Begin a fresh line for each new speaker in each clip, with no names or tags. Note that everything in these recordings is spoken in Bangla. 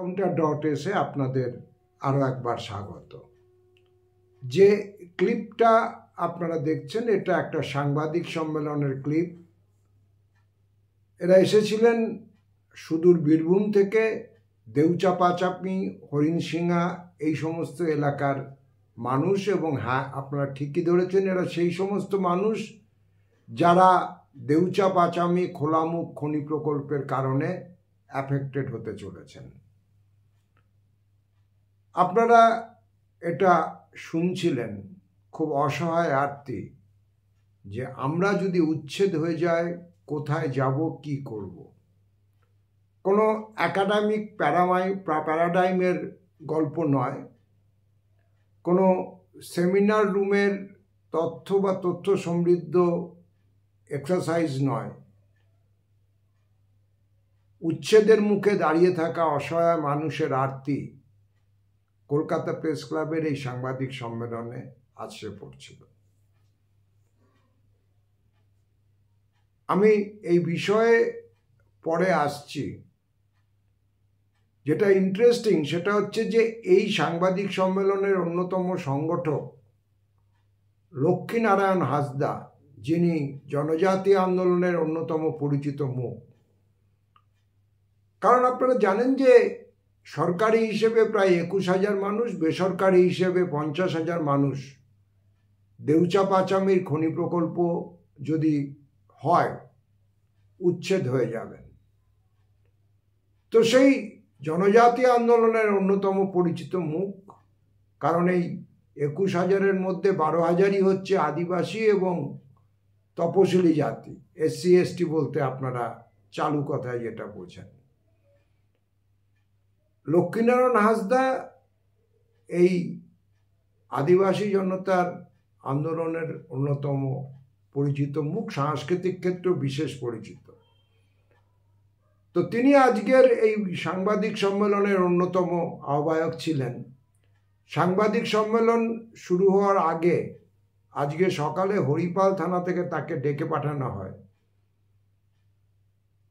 counter.s আপনাদের আরো একবার স্বাগত। যে ক্লিপটা আপনারা দেখছেন এটা একটা সাংবাদিক সম্মেলনের ক্লিপ। এরা এসেছিলেন সুদূর বীরভূম থেকে, দেউচা-পাচামি, হরিণশিঙা এই সমস্ত এলাকার মানুষ। এবং হ্যাঁ, আপনারা ঠিকই ধরেছেন, এরা সেই সমস্ত মানুষ যারা দেউচা-পাচামি খোলামুখ খনি প্রকল্পের কারণে অ্যাফেক্টেড হতে চলেছেন। আপনারা এটা শুনছিলেন, খুব অসহায় আর্তি, যে আমরা যদি উচ্ছেদ হয়ে যায় কোথায় যাব, কি করব। কোনো একাডেমিক প্যারাডাইমের গল্প নয়, কোনো সেমিনার রুমের তথ্য বা তথ্য সমৃদ্ধ এক্সারসাইজ নয়। উচ্ছেদের মুখে দাঁড়িয়ে থাকা অসহায় মানুষের আর্তি কলকাতা প্রেস ক্লাবের এই সাংবাদিক সম্মেলনে আছড়ে পড়ছিল। আমি এই বিষয়ে পরে আসছি। যেটা ইন্টারেস্টিং সেটা হচ্ছে যে এই সাংবাদিক সম্মেলনের অন্যতম সংগঠক লক্ষ্মীনারায়ণ হাঁসদা, যিনি জনজাতি আন্দোলনের অন্যতম পরিচিত মুখ। কারণ আপনারা জানেন যে সরকারি হিসেবে প্রায় 21,000 মানুষ, বেসরকারি হিসেবে 50,000 মানুষ দেউচা-পাচামির খনি প্রকল্প যদি হয় উচ্ছেদ হয়ে যাবেন। তো সেই জনজাতি আন্দোলনের অন্যতম পরিচিত মুখ, কারণ এই 21,000-এর মধ্যে 12,000-ই হচ্ছে আদিবাসী এবং তপশিলি জাতি, SC/ST বলতে আপনারা চালু কথায় যেটা বোঝেন। লক্ষ্মীনারায়ণ হাঁসদা এই আদিবাসী জনতার আন্দোলনের অন্যতম পরিচিত মুখ, সাংস্কৃতিক ক্ষেত্রে বিশেষ পরিচিত। তো তিনি আজকের এই সাংবাদিক সম্মেলনের অন্যতম আহ্বায়ক ছিলেন। সাংবাদিক সম্মেলন শুরু হওয়ার আগে আজকে সকালে হরিপাল থানা থেকে তাকে ডেকে পাঠানো হয়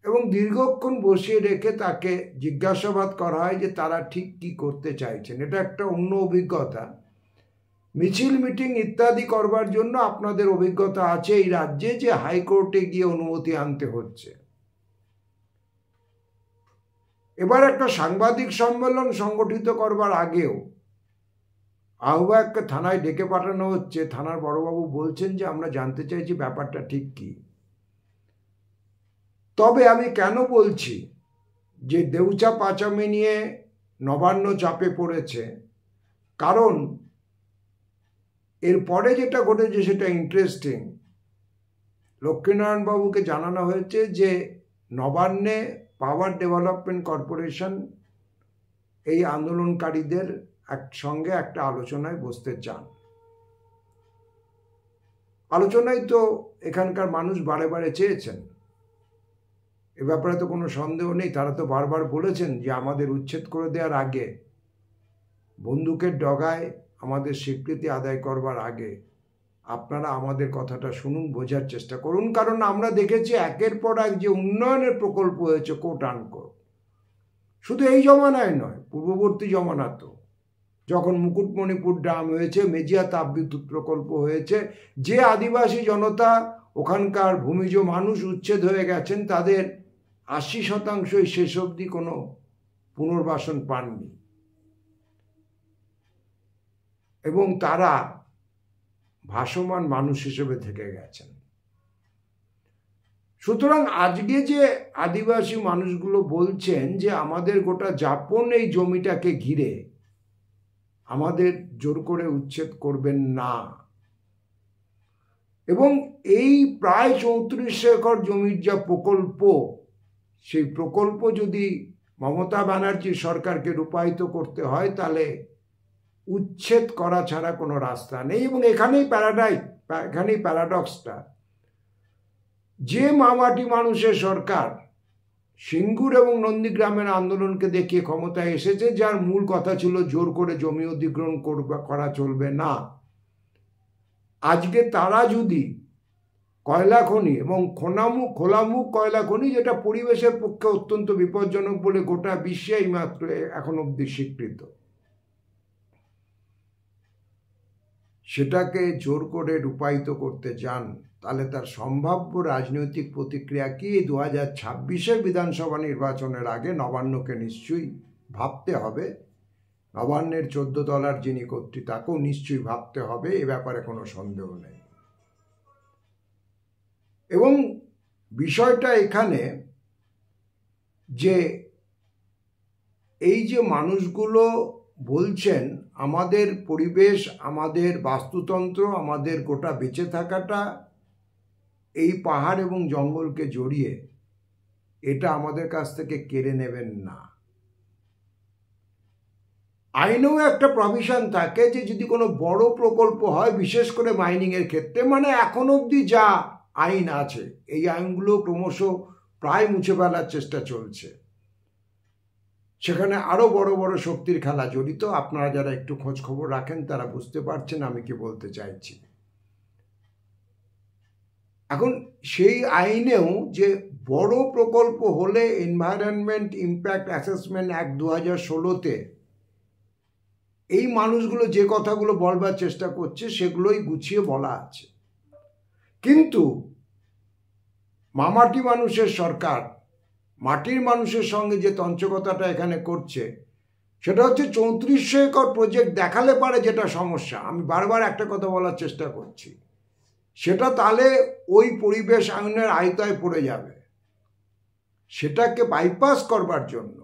এবং দীর্ঘক্ষণ বসিয়ে রেখে তাকে জিজ্ঞাসাবাদ করা হয় যে তারা ঠিক কি করতে চাইছেন। এটা একটা অন্য অভিজ্ঞতা। মিছিল মিটিং ইত্যাদি করবার জন্য আপনাদের অভিজ্ঞতা আছে এই রাজ্যে যে হাইকোর্টে গিয়ে অনুমতি আনতে হচ্ছে। এবার একটা সাংবাদিক সম্মেলন সংগঠিত করবার আগেও আহ্বায়ককে থানায় ডেকে পাঠানো হচ্ছে। থানার বড়বাবু বলছেন যে আমরা জানতে চাইছি ব্যাপারটা ঠিক কি। তবে আমি কেন বলছি যে দেউচা-পাচামি নিয়ে নবান্ন চাপে পড়েছে, কারণ এরপরে যেটা ঘটেছে সেটা ইন্টারেস্টিং। লক্ষ্মীনারায়ণ বাবুকে জানানো হয়েছে যে নবান্নে পাওয়ার ডেভেলপমেন্ট কর্পোরেশন এই আন্দোলনকারীদের একসঙ্গে একটা আলোচনায় বসতে চান। আলোচনায় তো এখানকার মানুষ বারে বারে চেয়েছেন, এ ব্যাপারে তো কোনো সন্দেহ নেই। তারা তো বারবার বলেছেন যে আমাদের উচ্ছেদ করে দেওয়ার আগে, বন্দুকের ডগায় আমাদের স্বীকৃতি আদায় করবার আগে আপনারা আমাদের কথাটা শুনুন, বোঝার চেষ্টা করুন। কারণ আমরা দেখেছি একের পর এক যে উন্নয়নের প্রকল্প হয়েছে কোট আনকোট, শুধু এই জমানায় নয়, পূর্ববর্তী জমানাতেও, যখন মুকুটমণিপুর ড্যাম হয়েছে, মেজিয়া তাপবিদ্যুৎ প্রকল্প হয়েছে, যে আদিবাসী জনতা ওখানকার ভূমিজ মানুষ উচ্ছেদ হয়ে গেছেন তাদের 80% শেষ অবধি কোনো পুনর্বাসন পাননি এবং তারা ভাসমান মানুষ হিসেবে থেকে গেছেন। সুতরাং আজকে যে আদিবাসী মানুষগুলো বলছেন যে আমাদের গোটা যাপন এই জমিটাকে ঘিরে, আমাদের জোর করে উচ্ছেদ করবেন না, এবং এই প্রায় 34 একর জমির যা প্রকল্প, সেই প্রকল্প যদি মমতা ব্যানার্জি সরকারকে রূপায়িত করতে হয় তাহলে উচ্ছেদ করা ছাড়া কোনো রাস্তা নেই। এবং এখানেই প্যারাডক্সটা, যে মামাটি মানুষের সরকার সিঙ্গুর এবং নন্দীগ্রামের আন্দোলনকে দেখিয়ে ক্ষমতায় এসেছে, যার মূল কথা ছিল জোর করে জমি অধিগ্রহণ করা চলবে না, আজকে তারা যদি কয়লা খনি এবং খোলামুখ কয়লা খনি, যেটা পরিবেশের পক্ষে অত্যন্ত বিপজ্জনক বলে গোটা বিশ্বে এইমাত্র এখন অবধি স্বীকৃত, সেটাকে জোর করে রূপায়িত করতে যান, তাহলে তার সম্ভাব্য রাজনৈতিক প্রতিক্রিয়া কি 2026-এর বিধানসভা নির্বাচনের আগে নবান্নকে নিশ্চয়ই ভাবতে হবে। নবান্নের 14 তলার যিনি কর্ত্রী তাকেও নিশ্চয়ই ভাবতে হবে, এ ব্যাপারে কোনো সন্দেহ নেই। এবং বিষয়টা এখানে যে এই যে মানুষগুলো বলছেন আমাদের পরিবেশ, আমাদের বাস্তুতন্ত্র, আমাদের গোটা বেঁচে থাকাটা এই পাহাড় এবং জঙ্গলকে জড়িয়ে, এটা আমাদের কাছ থেকে কেড়ে নেবেন না। আইনেও একটা প্রভিশন থাকে যে যদি কোনো বড় প্রকল্প হয়, বিশেষ করে মাইনিংয়ের ক্ষেত্রে, মানে এখন অবধি যা আইন আছে এই আইনগুলো ক্রমশ প্রায় মুছে ফেলার চেষ্টা চলছে, সেখানে আরো বড় বড় শক্তির খেলা জড়িত। আপনারা যারা একটু খোঁজ খবর রাখেন তারা বুঝতে পারছেন আমি কি বলতে চাইছি। এখন সেই আইনেও যে বড় প্রকল্প হলে এনভায়রনমেন্ট ইম্প্যাক্ট অ্যাসেসমেন্ট অ্যাক্ট 2016-তে এই মানুষগুলো যে কথাগুলো বলবার চেষ্টা করছে সেগুলোই গুছিয়ে বলা আছে। কিন্তু মামাটি মানুষের সরকার মাটির মানুষের সঙ্গে যে তঞ্চকতাটা এখানে করছে সেটা হচ্ছে 3400 একর প্রজেক্ট দেখালে পারে যেটা সমস্যা, আমি বারবার একটা কথা বলার চেষ্টা করছি, সেটা তাহলে ওই পরিবেশ আইনের আওতায় পড়ে যাবে। সেটাকে বাইপাস করবার জন্য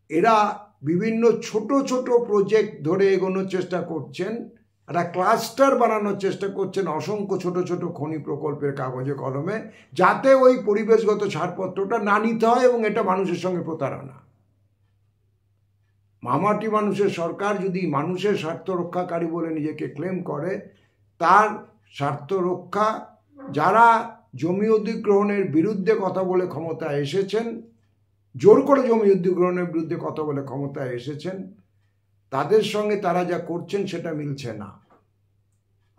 এরা বিভিন্ন ছোট ছোট প্রজেক্ট ধরে এগোনোর চেষ্টা করছেন, একটা ক্লাস্টার বানানোর চেষ্টা করছেন অসংখ্য ছোট ছোট খনি প্রকল্পের কাগজে কলমে, যাতে ওই পরিবেশগত ছাড়পত্রটা না নিতে হয়, এবং এটা মানুষের সঙ্গে প্রতারণা। মামাটি মানুষের সরকার যদি মানুষের স্বার্থ রক্ষাকারী বলে নিজেকে ক্লেম করে, তার স্বার্থ রক্ষা যারা জমি অধিগ্রহণের বিরুদ্ধে কথা বলে ক্ষমতায় এসেছেন, জোর করে জমি অধিগ্রহণের বিরুদ্ধে কথা বলে ক্ষমতায় এসেছেন, তাদের সঙ্গে তারা যা করছেন সেটা মিলছে না।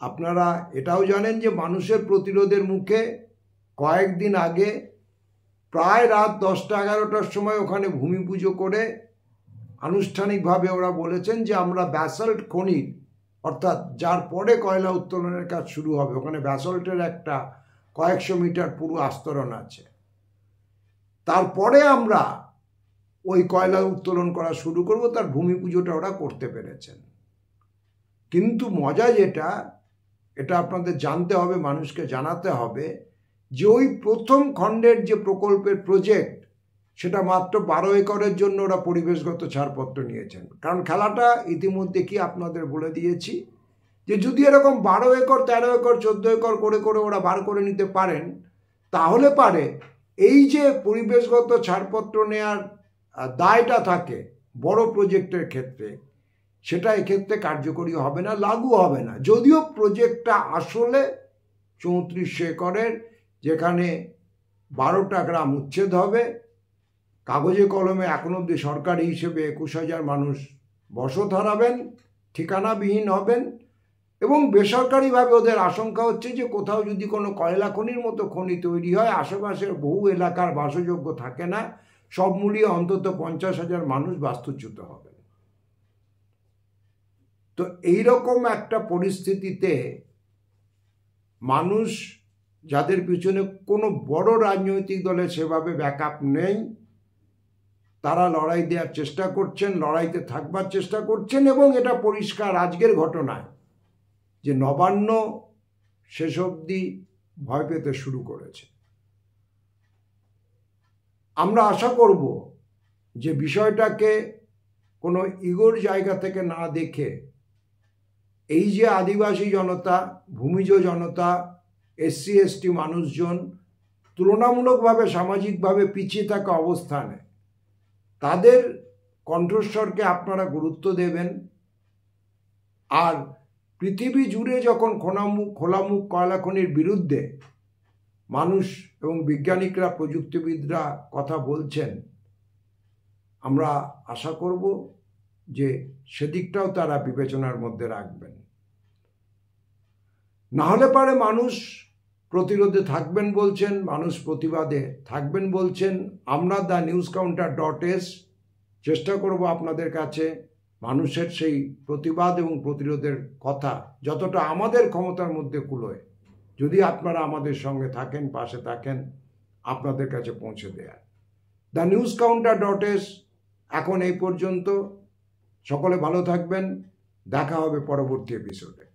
আপনারা এটাও জানেন যে মানুষের প্রতিরোধের মুখে কয়েকদিন আগে প্রায় রাত 10টা-11টার সময় ওখানে ভূমি পুজো করে আনুষ্ঠানিকভাবে ওরা বলেছেন যে আমরা ব্যাসল্ট খনি, অর্থাৎ যার পরে কয়লা উত্তোলনের কাজ শুরু হবে, ওখানে ব্যাসল্টের একটা কয়েকশো মিটার পুরো আস্তরণ আছে, তারপরে আমরা ওই কয়লা উত্তোলন করা শুরু করব, তার ভূমি পুজোটা ওরা করতে পেরেছেন। কিন্তু মজা যেটা, এটা আপনাদের জানতে হবে, মানুষকে জানাতে হবে যে ওই প্রথম খণ্ডের যে প্রকল্পের প্রজেক্ট, সেটা মাত্র 12 একরের জন্য ওরা পরিবেশগত ছাড়পত্র নিয়েছেন। কারণ খেলাটা ইতিমধ্যে কি আপনাদের বলে দিয়েছি যে যদি এরকম 12 একর 13 একর 14 একর করে করে ওরা বার করে নিতে পারেন, তাহলে পারে এই যে পরিবেশগত ছাড়পত্র নেয়ার দায়টা থাকে বড় প্রজেক্টের ক্ষেত্রে, সেটা এক্ষেত্রে কার্যকরী হবে না, লাগু হবে না। যদিও প্রজেক্টটা আসলে 3400 একরের, যেখানে 12টা গ্রাম উচ্ছেদ হবে, কাগজে কলমে এখন অবধি সরকারি হিসেবে 21,000 মানুষ বসত হারাবেন, ঠিকানাবিহীন হবেন, এবং বেসরকারিভাবে ওদের আশঙ্কা হচ্ছে যে কোথাও যদি কোনো কয়লা খনির মতো খনি তৈরি হয়, আশেপাশের বহু এলাকার বাসযোগ্য থাকে না, সব মিলিয়ে অন্তত 50,000 মানুষ বাস্তুচ্যুত হবেন। তো এইরকম একটা পরিস্থিতিতে মানুষ, যাদের পিছনে কোনো বড় রাজনৈতিক দলের সেভাবে ব্যাকআপ নেই, তারা লড়াই দেওয়ার চেষ্টা করছেন, লড়াইতে থাকবার চেষ্টা করছেন, এবং এটা পরিষ্কার আজকের ঘটনায় যে নবান্ন শেষ অবধি ভয় পেতে শুরু করেছে। আমরা আশা করব যে বিষয়টাকে কোনো ইগোর জায়গা থেকে না দেখে, এই যে আদিবাসী জনতা, ভূমিজ জনতা, SC ST মানুষজন তুলনামূলকভাবে সামাজিকভাবে পিছিয়ে থাকা অবস্থানে, তাদের কণ্ঠস্বরকে আপনারা গুরুত্ব দেবেন। আর পৃথিবী জুড়ে যখন খোলামুখ কয়লা খনির বিরুদ্ধে মানুষ এবং বিজ্ঞানিকরা, প্রযুক্তিবিদরা কথা বলছেন, আমরা আশা করব যে সেদিকটাও তারা বিবেচনার মধ্যে রাখবেন। না হলে পারে মানুষ প্রতিরোধে থাকবেন বলছেন, মানুষ প্রতিবাদে থাকবেন বলছেন। আমরা TheNewsCounter.s চেষ্টা করব আপনাদের কাছে মানুষের সেই প্রতিবাদ এবং প্রতিরোধের কথা যতটা আমাদের ক্ষমতার মধ্যে কুলোয়, যদি আপনারা আমাদের সঙ্গে থাকেন, পাশে থাকেন, আপনাদের কাছে পৌঁছে দেয়া। TheNewsCounter.s এখন এই পর্যন্ত। সকলে ভালো থাকবেন, দেখা হবে পরবর্তী এপিসোডে।